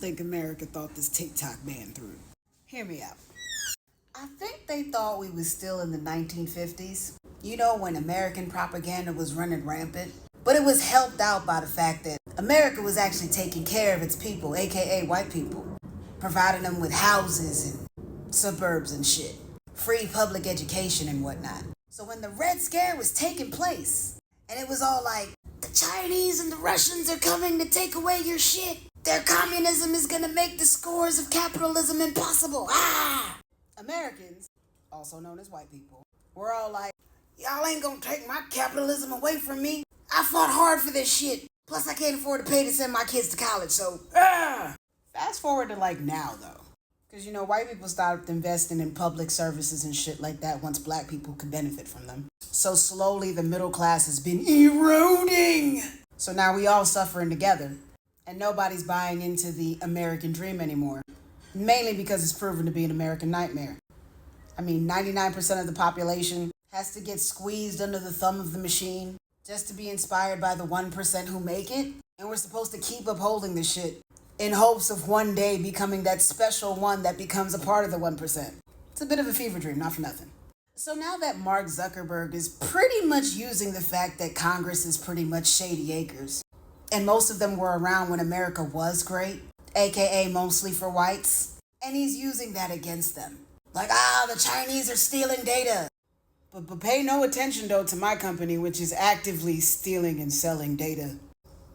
don't think America thought this TikTok ban through. Hear me out. I think they thought we was still in the 1950s. You know, when American propaganda was running rampant. But it was helped out by the fact that America was actually taking care of its people, aka white people, providing them with houses and suburbs and shit, free public education and whatnot. So when the Red Scare was taking place, and it was all like, the Chinese and the Russians are coming to take away your shit. Their communism is gonna make the scores of capitalism impossible. Americans, also known as white people, were all like, y'all ain't gonna take my capitalism away from me. I fought hard for this shit. Plus, I can't afford to pay to send my kids to college, so, Fast forward to like now, though. Because, you know, white people stopped investing in public services and shit like that once black people could benefit from them. So slowly the middle class has been eroding. So now we all suffering together. And nobody's buying into the American dream anymore. Mainly because it's proven to be an American nightmare. I mean, 99% of the population has to get squeezed under the thumb of the machine just to be inspired by the 1% who make it. And we're supposed to keep upholding this shit in hopes of one day becoming that special one that becomes a part of the 1%. It's a bit of a fever dream, not for nothing. So now that Mark Zuckerberg is pretty much using the fact that Congress is pretty much shady acres, and most of them were around when America was great, aka mostly for whites, and he's using that against them. Like, the Chinese are stealing data. But pay no attention, though, to my company, which is actively stealing and selling data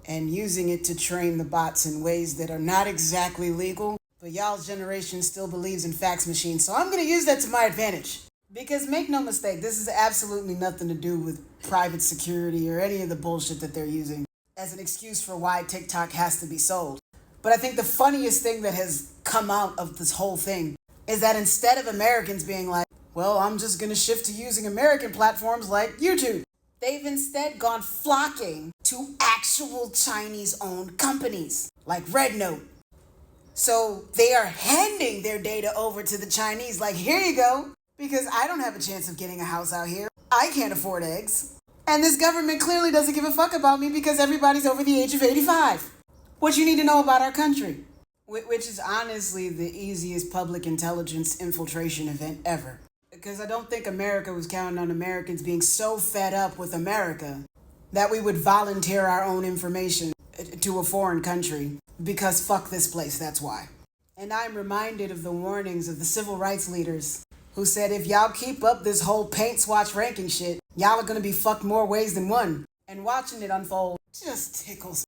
and using it to train the bots in ways that are not exactly legal. But y'all's generation still believes in fax machines, so I'm going to use that to my advantage. Because make no mistake, this is absolutely nothing to do with private security or any of the bullshit that they're using as an excuse for why TikTok has to be sold. But I think the funniest thing that has come out of this whole thing is that instead of Americans being like, well, I'm just going to shift to using American platforms like YouTube, they've instead gone flocking to actual Chinese-owned companies like RedNote. So they are handing their data over to the Chinese like, here you go, because I don't have a chance of getting a house out here. I can't afford eggs. And this government clearly doesn't give a fuck about me because everybody's over the age of 85. What you need to know about our country, which is honestly the easiest public intelligence infiltration event ever. Because I don't think America was counting on Americans being so fed up with America that we would volunteer our own information to a foreign country. Because fuck this place, that's why. And I'm reminded of the warnings of the civil rights leaders who said if y'all keep up this whole paint swatch ranking shit, y'all are gonna be fucked more ways than one. And watching it unfold just tickles